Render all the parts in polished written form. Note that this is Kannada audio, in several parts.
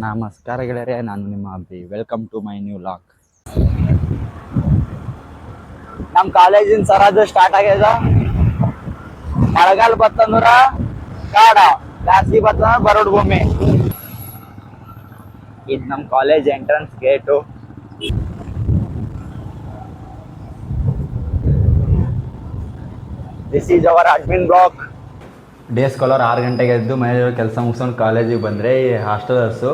ನಮಸ್ಕಾರ ಗೆಳೆಯರೆ, ನಾನು ನಿಮ್ಮ Abhi. Welcome to my new vlog. ನಮ್ಮ ಕಾಲೇಜಿನ ಸರಾದು ಸ್ಟಾರ್ಟ್ ಆಗ್ಯದ. ಮಳೆಗಾಲ ಬತ್ತಂದ್ರ ಕಾಡ, ಬ್ಯಾಸಗಿ ಬತ್ತಂದ್ರ ಬರಡು ಭೂಮಿ. ಇದು ನಮ್ಮ college entrance gate. This is our admin block. Day scholar 6 ಗಂಟೆಗೆ ಎದ್ದು ಮನೆಯವರು ಕೆಲಸ ಮುಗಿಸ್ಕೊಂಡು ಕಾಲೇಜಿಗೆ ಬಂದರೆ ಈ ಹಾಸ್ಟೆಲರ್ಸು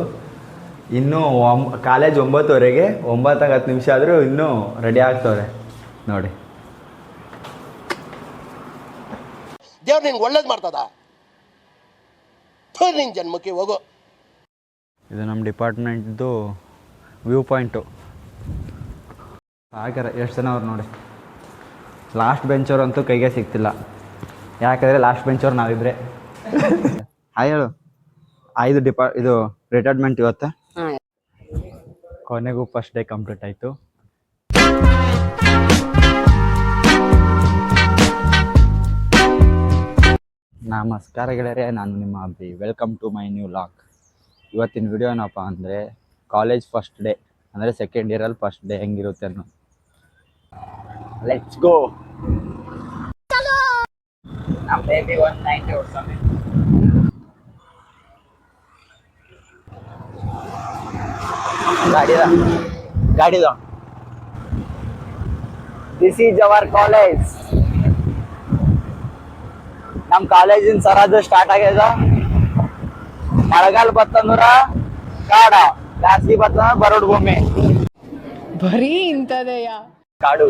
ಇನ್ನೂ ಕಾಲೇಜ್ 9:00ವರೆಗೆ 9:10 ಆದರೂ ಇನ್ನೂ ರೆಡಿ ಆಗ್ತವ್ರೆ ನೋಡಿ. ದೇವ್ರು ನಿನ್ಗೆ ಒಳ್ಳೇದು ಮಾಡ್ತದ, ನಿನ್ನ ಜನ್ಮಕ್ಕೆ ಹೋಗೋ. ಇದು ನಮ್ಮ ಡಿಪಾರ್ಟ್ಮೆಂಟ್ದು ವ್ಯೂ ಪಾಯಿಂಟು. ಹಾಗಾರೆ ಎಷ್ಟು ಜನ ಅವ್ರು ನೋಡಿ. ಲಾಸ್ಟ್ ಬೆಂಚವ್ರು ಅಂತೂ ಕೈಗೆ ಸಿಗ್ತಿಲ್ಲ, ಯಾಕಂದರೆ ಲಾಸ್ಟ್ ಬೆಂಚವ್ರು ನಾವಿಬ್ಬರೇ. ಹಾಯ್ ಹೇಳು. 5 ಇದು ರಿಟೈರ್ಮೆಂಟ್ ಇವತ್ತು. ಕೊನೆಗೂ ಫಸ್ಟ್ ಡೇ ಕಂಪ್ಲೀಟ್ ಆಯಿತು. ನಮಸ್ಕಾರ ಗೆಳೆಯರೆ, ನಾನು ನಿಮ್ಮ Abhi. Welcome to my new vlog. ಇವತ್ತಿನ ವಿಡಿಯೋ ಏನಪ್ಪ ಅಂದರೆ ಕಾಲೇಜ್ ಫಸ್ಟ್ ಡೇ, ಅಂದರೆ ಸೆಕೆಂಡ್ ಇಯರಲ್ಲಿ ಫಸ್ಟ್ ಡೇ ಹೆಂಗಿರುತ್ತೆ ಅನ್ನೋ. Let's go. ನಮ್ಮ ಬೇಬಿ 190 ಹೊಡ್ಸೋಣ. ಗಾಡಿದ ದಿಸ್ ಈಸ್ ಅವರ್ ಕಾಲೇಜ್. ನಮ್ಮ ಕಾಲೇಜಿನ ಸರಾದು ಸ್ಟಾರ್ಟ್ ಆಗ್ಯದ. ಮಳೆಗಾಲ ಬತ್ತಂದ್ರ ಕಾಡ, ಬ್ಯಾಸಗಿ ಬತ್ತಂದ್ರ ಬರಡು ಭೂಮಿ. ಬರೀ ಇಂಥದೆಯ ಕಾಡು.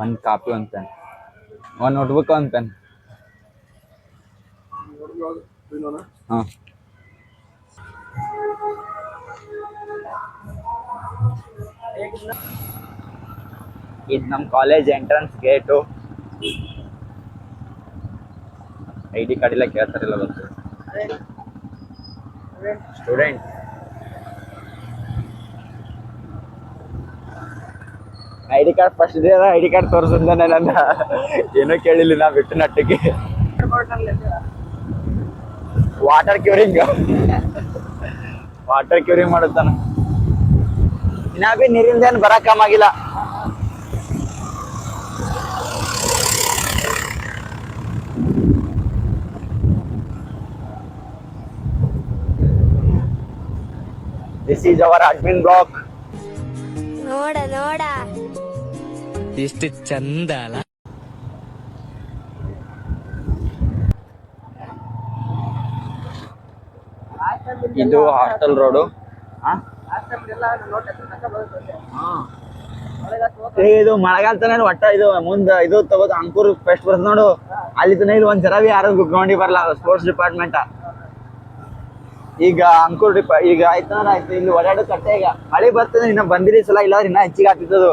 ಒಂದು ಕಾಪಿ, ಒಂದು ಪೆನ್, ಒಂದು ನೋಟ್ಬುಕ್, ಒಂದು ಪೆನ್. ಹಾಂ, ಇದು ನಮ್ಮ college entrance gate. ID card ಇಲ್ಲ ಕೇಳ್ತಾರಿಲ್ಲ ಗೊತ್ತು. Student ID card first day ID card ತೋರಿಸಿದ್ದಾನೆ. ನನ್ನ ಏನೂ ಕೇಳಿಲ್ಲ, ನಾ ಬಿಟ್ಟು ನಟ್ಟಿಗೆ. Water curing ಮಾಡುತ್ತಾನ. ಇನ್ನ ಬಿ ನೀರಿಂದ ಏನು ಬರಕ್ ಕಮ್ಮಾಗಿಲ್ಲ. This is our admin block. ನೋಡ ಎಷ್ಟು ಚಂದ ಅಲ್ಲ. ಇದು ಹಾಸ್ಟೆಲ್ ರೋಡು. ಇದು ಮಳೆಗಾಲ ತನ ಒಟ್ಟ ಇದು ಮುಂದೆ ಇದು ತಗೋದು ಅಂಕೂರ್ ಫೆಸ್ಟ್ ಬರ್ತದೆ ನೋಡು, ಅಲ್ಲಿ ತನ ಇಲ್ಲಿ ಒಂದ್ ಜರ ಬಿ ಯಾರು ಗ್ರೌಂಡಿ ಬರಲ್ಲ. ಸ್ಪೋರ್ಟ್ಸ್ ಡಿಪಾರ್ಟ್ಮೆಂಟ್ ಈಗ ಅಂಕೂರ್ ಈಗ ಆಯ್ತಂದ್ರೆ ಆಯ್ತು. ಇಲ್ಲಿ ಓಡಾಡೋ ಕಟ್ಟೆ ಈಗ ಮಳೆ ಬರ್ತದೆ. ಇನ್ನ ಬಂದಿರಿ ಸಲ, ಇಲ್ಲ ಇನ್ನ ಹೆಚ್ಚಿಗೆ ಆಗ್ತಿತ್ತದು.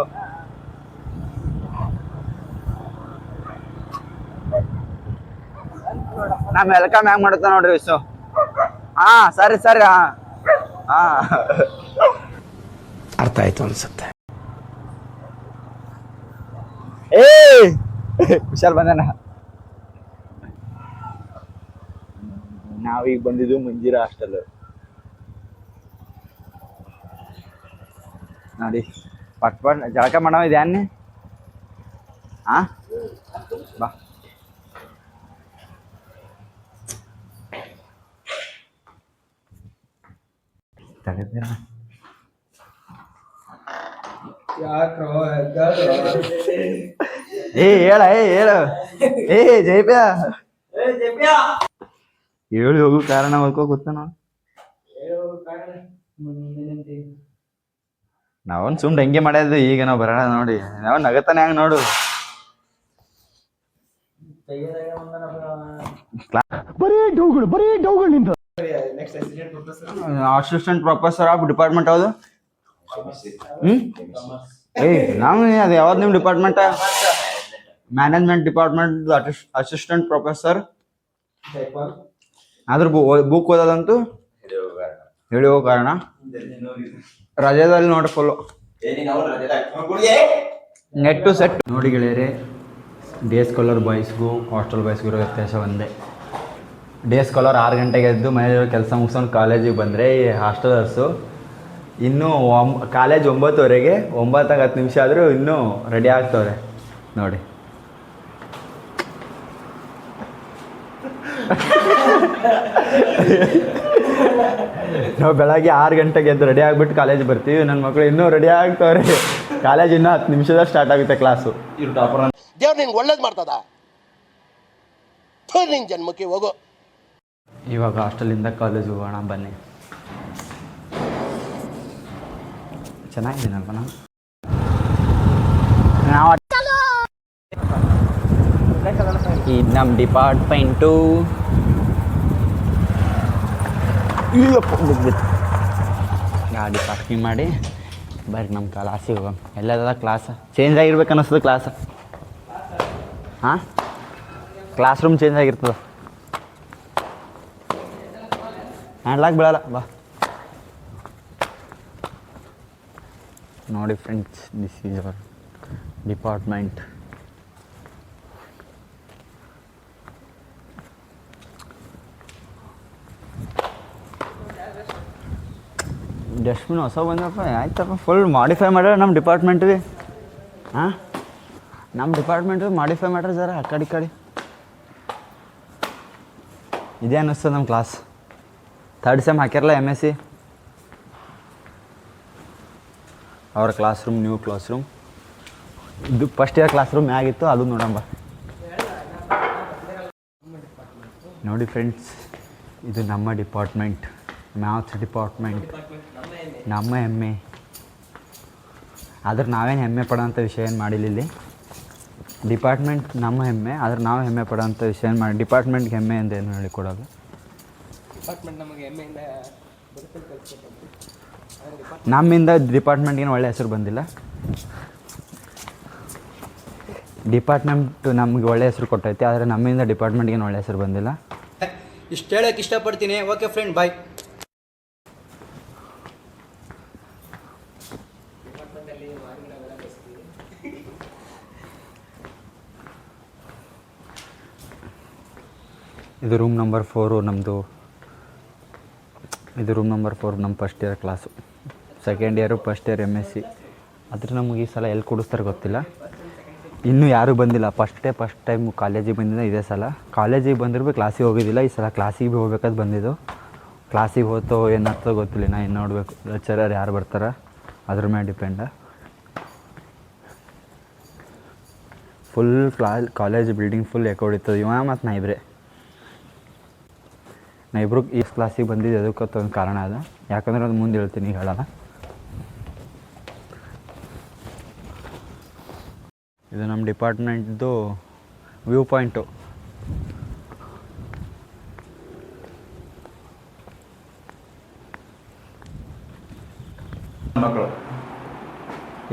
ನಾ ವೆಲ್ಕಮ್ ಹ್ಯಾಂಗ್ ಮಾಡುತ್ತ ನೋಡ್ರಿ ವಿಶ್ವ. ಹಾ ಸರಿ. ಹಾ ಅರ್ಥ ಆಯ್ತು ಅನ್ಸುತ್ತೆ. ಹುಷಾರ್ ಬಂದನ. ನಾವೀಗ ಬಂದಿದ್ದು ಮಂಜಿರಾ ಹಾಸ್ಟೆಲ್ ನೋಡಿ. ಪಟ್ ಜಳಕ ಮಾಡವ ಇದ್ಯಾನ್ನಿ. ಹಾ ಬಾ. ತಗದಿರ ಹೇಳು ಜೈಪ್ಯ ಹೇಳಿ ಹೋಗು ಕಾರಣ ಹೋಗ್ಕೋ ಗೊತ್ತ. ನಾವೊಂದು ಸುಮ್ ಹೆಂಗೆ ಮಾಡ್ಯದು. ಈಗ ನಾವು ಬರೋಣ ನೋಡಿ, ನಾವು ನಗತಾನೆ ಹಂಗ ನೋಡು. ಅಸಿಸ್ಟೆಂಟ್ ಪ್ರೊಫೆಸರ್ ಆಫ್ ಡಿಪಾರ್ಟ್ಮೆಂಟ್ ಯಾವುದು? ನಾವು ಅದು ಯಾವ್ದು ನಿಮ್ಮ department? Management department assistant professor. ಆದ್ರೂ ಬುಕ್ ಓದೋದಂತೂ ಹೇಳಿ ಹೋಗೋ ಕಾರಣ. ರಜೆದಲ್ಲಿ ನೋಡಿ ಫುಲ್ಲು ನೆಟ್ ಟು ಸೆಟ್ ನೋಡಿ ಗೆಳೆಯರೆ. ಡೇ ಸ್ಕಾಲರ್ ಬಾಯ್ಸ್ಗೂ ಹಾಸ್ಟೆಲ್ ಬಾಯ್ಸ್ಗೂ ಇರೋ ವ್ಯತ್ಯಾಸ ಒಂದೇ. ಡೇ ಸ್ಕಾಲರ್ 6 ಗಂಟೆಗೆ ಎದ್ದು ಮನೆಯಲ್ಲಿರೋ ಕೆಲಸ ಮುಗಿಸ್ಕೊಂಡು ಕಾಲೇಜಿಗೆ ಬಂದರೆ ಈ ಹಾಸ್ಟೆಲರ್ಸು ಇನ್ನೂ ಕಾಲೇಜ್ 9:00ವರೆಗೆ 9:10 ಆದರೂ ಇನ್ನೂ ರೆಡಿ ಆಗ್ತವ್ರೆ ನೋಡಿ. ನಾವು ಬೆಳಗ್ಗೆ 6 ಗಂಟೆಗೆ ಎದ್ದು ರೆಡಿ ಆಗಿಬಿಟ್ಟು ಕಾಲೇಜಿಗೆ ಬರ್ತೀವಿ. ನನ್ನ ಮಕ್ಕಳು ಇನ್ನೂ ರೆಡಿ ಆಗ್ತವ್ರೆ. ಕಾಲೇಜ್ ಇನ್ನೂ 10 ನಿಮಿಷದಲ್ಲಿ ಸ್ಟಾರ್ಟ್ ಆಗುತ್ತೆ ಕ್ಲಾಸು. ಇವ್ರು ಟಾಪರ್. ದೇವ್ರು ನಿಂಗೆ ಒಳ್ಳೇದು ಮಾಡ್ತದ. ನಿನ್ನ ಜನ್ಮಕ್ಕೆ ಹೋಗೋ. ಇವಾಗ ಹಾಸ್ಟೆಲಿಂದ ಕಾಲೇಜ್ ಹೋಗೋಣ ಬನ್ನಿ. ಚೆನ್ನಾಗಿದ್ದೀನಲ್ವ ನಾವು ಇದು ನಮ್ಮ ಡಿಪಾರ್ಟ್ಮೆಂಟು. ಗಾಡಿ ಪಾರ್ಕಿಂಗ್ ಮಾಡಿ ಬರ್ರಿ ನಮ್ಮ ಕ್ಲಾಸಿಗೆ ಹೋಗೋಣ. ಎಲ್ಲದ ಕ್ಲಾಸ್ ಚೇಂಜ್ ಆಗಿರ್ಬೇಕು ಅನ್ನಿಸ್ತದೆ ಕ್ಲಾಸ್. ಹಾಂ, ಕ್ಲಾಸ್ ರೂಮ್ ಚೇಂಜ್ ಆಗಿರ್ತದೆ. ಹ್ಯಾಂಡ್ಲಾಕ್ ಬೀಳಲ್ಲ ಬಾ. ನೋಡಿ friends, this is hour department. Dustbin ಹೊಸ ಬಂದಪ್ಪ. ಆಯ್ತಪ್ಪ, ಫುಲ್ ಮಾಡಿಫೈ ಮಾಡ್ಯಾರ ನಮ್ಮ ಡಿಪಾರ್ಟ್ಮೆಂಟ್ಗೆ. ಹಾಂ, ನಮ್ಮ ಡಿಪಾರ್ಟ್ಮೆಂಟ್ಗೆ ಮಾಡಿಫೈ ಮಾಡ್ಯಾರ ಜರ ಆ ಕಡೆ ಈ ಕಡೆ. ಇದೇ ಅನ್ನಿಸ್ತದೆ ನಮ್ಮ ಕ್ಲಾಸ್. 3rd ಸೆಮ್ ಹಾಕ್ಯಾರಲ್ಲ MSc. ಅವ್ರ class room, new class room. ಇದು ಫಸ್ಟ್ ಇಯರ್ ಕ್ಲಾಸ್ ರೂಮ್ ಆಗಿತ್ತು, ಅದು ನೋಡಂಬ. ನೋಡಿ ಫ್ರೆಂಡ್ಸ್, ಇದು ನಮ್ಮ ಡಿಪಾರ್ಟ್ಮೆಂಟ್, ಮ್ಯಾಥ್ಸ್ ಡಿಪಾರ್ಟ್ಮೆಂಟ್. ನಮ್ಮ ಹೆಮ್ಮೆ. ಆದ್ರೆ ನಾವೇನು ಹೆಮ್ಮೆ ಪಡೋಂಥ ವಿಷಯ ಏನು ಮಾಡಿಲ್ಲ ಇಲ್ಲಿ. ಡಿಪಾರ್ಟ್ಮೆಂಟ್ ನಮ್ಮ ಹೆಮ್ಮೆ, ಆದ್ರೆ ನಾವು ಹೆಮ್ಮೆ ಪಡೋಂಥ ವಿಷಯ ಏನು ಮಾಡಿ. ಡಿಪಾರ್ಟ್ಮೆಂಟ್ಗೆ ಹೆಮ್ಮೆ ಅಂತ ಏನು ಹೇಳಿಕೊಡೋದು. ನಮ್ಮಿಂದ ಡಿಪಾರ್ಟ್ಮೆಂಟ್ಗೇನು ಒಳ್ಳೆ ಹೆಸರು ಬಂದಿಲ್ಲ. ಡಿಪಾರ್ಟ್ಮೆಂಟ್ ನಮ್ಗೆ ಒಳ್ಳೆ ಹೆಸರು ಕೊಟ್ಟೈತಿ, ಆದರೆ ನಮ್ಮಿಂದ ಡಿಪಾರ್ಟ್ಮೆಂಟ್ಗೇನು ಒಳ್ಳೆ ಹೆಸರು ಬಂದಿಲ್ಲ. ಇಷ್ಟು ಹೇಳೋಕ್ಕೆ ಇಷ್ಟಪಡ್ತೀನಿ. ಓಕೆ ಫ್ರೆಂಡ್, ಬಾಯ್. ಇದು ರೂಮ್ ನಂಬರ್ 4 ನಮ್ಮದು. ಇದು ರೂಮ್ ನಂಬರ್ 4 ನಮ್ಮ first year class. Second year, first year MSc. ಆದರೆ ನಮಗೆ ಈ ಸಲ ಎಲ್ಲಿ ಕೊಡಿಸ್ತಾರೆ ಗೊತ್ತಿಲ್ಲ. ಇನ್ನೂ ಯಾರೂ ಬಂದಿಲ್ಲ. ಫಸ್ಟ್ ಟೈಮ್ ಕಾಲೇಜಿಗೆ ಬಂದಿದ್ದ ಇದೇ ಸಲ. ಕಾಲೇಜಿಗೆ ಬಂದರೂ ಭೀ ಕ್ಲಾಸಿಗೆ ಹೋಗಿದ್ದಿಲ್ಲ. ಈ ಸಲ ಕ್ಲಾಸಿಗೆ ಭೀ ಹೋಗ್ಬೇಕಾದ್ ಬಂದಿದ್ದು. ಕ್ಲಾಸಿಗೆ ಹೋತೋ ಏನಾಗ್ತೋ ಗೊತ್ತಿಲ್ಲ, ನಾ ಇನ್ನು ನೋಡಬೇಕು. ಲೆಕ್ಚರರ್ ಯಾರು ಬರ್ತಾರೆ ಅದ್ರ ಮೇಲೆ depend. Full college building full echo ಹೊಡಿತದೆ. ಇವ ಮತ್ತು ನಾ ಇಬ್ಬರು ಈ ಕ್ಲಾಸಿಗೆ ಬಂದಿದ್ದು ಅದಕ್ಕೆ ಒಂದು ಕಾರಣ ಅದ. ಯಾಕಂದ್ರೆ ಅದು ಮುಂದೆ ಹೇಳ್ತೀನಿ, ಈಗ ಹೇಳೋಣ. ಇದು ನಮ್ಮ ಡಿಪಾರ್ಟ್ಮೆಂಟ್ದು ವ್ಯೂ ಪಾಯಿಂಟು. ಮಕ್ಕಳು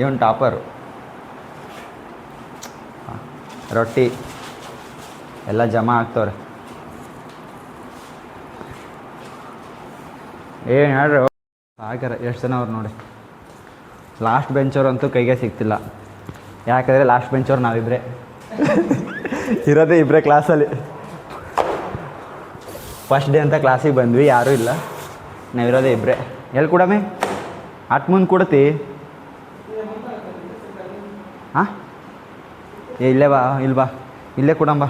ಇವನ್ ಟಾಪರು. ರೊಟ್ಟಿ ಎಲ್ಲ ಜಮಾ ಆಗ್ತವ್ರೆ. ಏನು ಹೇಳ್ರಿ ಹಾಕ್ಯಾರ ಎಷ್ಟು ಜನ ಅವ್ರು ನೋಡಿ. ಲಾಸ್ಟ್ ಬೆಂಚವ್ರು ಅಂತೂ ಕೈಗೆ ಸಿಗ್ತಿಲ್ಲ. ಯಾಕಂದರೆ ಲಾಸ್ಟ್ ಬೆಂಚವ್ರು ನಾವಿಬ್ಬರೇ ಇರೋದೇ ಇಬ್ಬರೇ ಕ್ಲಾಸಲ್ಲಿ. ಫಸ್ಟ್ ಡೇ ಅಂತ ಕ್ಲಾಸಿಗೆ ಬಂದ್ವಿ, ಯಾರೂ ಇಲ್ಲ. ನಾವಿರೋದೇ ಇಬ್ಬರೇ. ಎಲ್ಲಿ ಕೊಡಮೆ ಅಟ್ ಮುಂದೆ ಕೊಡ್ತಿ? ಹಾಂ, ಇಲ್ಲೇ ಬಾ, ಇಲ್ಲಿ ಬಾ, ಇಲ್ಲೇ ಕೊಡಂಬ.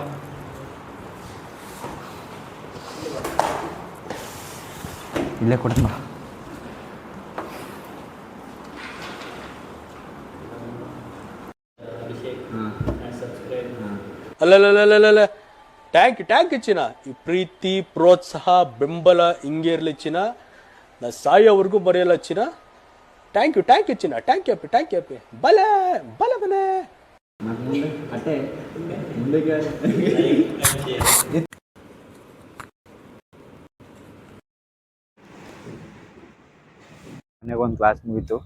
ಇಲ್ಲೇ ಕೊಡಂಬ. ಅಲ್ಲಲ್ಲಲ್ಲಲ್ಲ ಟ್ಯಾಂಕ್ ಚಿನ್ನ. ಈ ಪ್ರೀತಿ, ಪ್ರೋತ್ಸಾಹ, ಬೆಂಬಲ ಹಿಂಗೆ ಇರಲಿ ಚಿನ್ನ. ನಾ ಸಾಯೋವರೆಗೂ ಬರೆಯಲ್ಲ ಚಿನ್ನ. ಥ್ಯಾಂಕ್ ಯು ಚಿನ್ನ. ಥ್ಯಾಂಕ್ ಯು ಬಲೆ ಬಲೆ. ಮನೆಗೊಂದು ಕ್ಲಾಸ್ ಮುಗೀತು.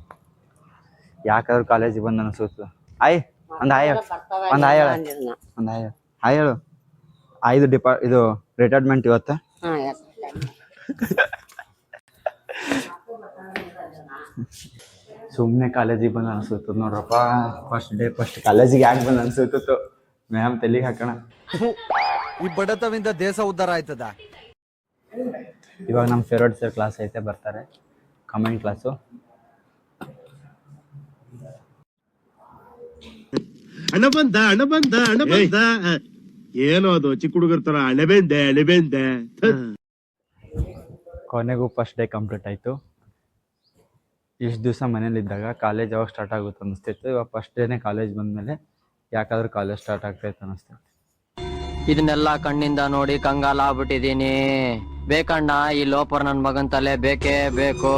ಯಾಕಾದ್ರೂ ಕಾಲೇಜಿಗೆ ಬಂದು ಅನಿಸುತ್ತೆ. ಒಂದು ಹಾಯ್ ಹೇಳು. 5 ಇದು ರಿಟೈರ್ಮೆಂಟ್ ಇವತ್ತು. ಸುಮ್ಮನೆ ಕಾಲೇಜಿಗೆ ಬಂದು ಅನಿಸುತ್ತೆ ನೋಡ್ರಪ್ಪ. ಫಸ್ಟ್ ಕಾಲೇಜಿಗೆ ಯಾಕೆ ಬಂದು ಅನಿಸುತ್ತಿತ್ತು. ಮ್ಯಾಮ್ ತಲೆಗೆ ಹಾಕೋಣ. ಈ ಬಡತವಿಂದ ದೇಶ ಉದ್ಧಾರ ಆಯ್ತದ. ಇವಾಗ ನಮ್ಮ ಫೇವ್ರೇಟ್ ಸರ್ ಕ್ಲಾಸ್ ಐತೆ, ಬರ್ತಾರೆ ಕಮೆಂಟ್ ಕ್ಲಾಸು. ಹಣ ಬಂದ ಏನೋ ಅದು ಚಿಕ್ಕ ಹುಡುಗರ ತರ ಅಣಬೆಂದೆ. ಕೊನೆಗೂ ಫಸ್ಟ್ ಡೇ ಕಂಪ್ಲೀಟ್ ಆಯಿತು. ಇಷ್ಟು ದಿವಸ ಮನೇಲಿದ್ದಾಗ ಕಾಲೇಜ್ ಯಾವಾಗ ಸ್ಟಾರ್ಟ್ ಆಗುತ್ತೆ ಅನ್ನಿಸ್ತಿತ್ತು. ಇವಾಗ ಫಸ್ಟ್ ಡೇನೇ ಕಾಲೇಜ್ ಬಂದಮೇಲೆ ಯಾಕಾದ್ರೂ ಕಾಲೇಜ್ ಸ್ಟಾರ್ಟ್ ಆಗ್ತಾಯಿತ್ತು ಅನ್ನಿಸ್ತಿತ್ತು. ಇದನ್ನೆಲ್ಲ ಕಣ್ಣಿಂದ ನೋಡಿ ಕಂಗಾಲ ಆಗ್ಬಿಟ್ಟಿದೀನಿ. ಬೇಕಣ್ಣ ಈ ಲೋಪರ್ ನನ್ನ ಮಗನ್ ತಲೆ ಬೇಕೇ ಬೇಕು.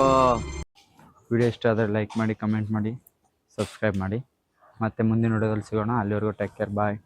ವಿಡಿಯೋ ಇಷ್ಟ ಆದರೆ ಲೈಕ್ ಮಾಡಿ, ಕಮೆಂಟ್ ಮಾಡಿ, ಸಬ್ಸ್ಕ್ರೈಬ್ ಮಾಡಿ. ಮತ್ತೆ ಮುಂದಿನ ವಿಡಿಯೋದಲ್ಲಿ ಸಿಗೋಣ. ಅಲ್ಲಿವರೆಗೂ ಟೇಕ್ ಕೇರ್, ಬಾಯ್.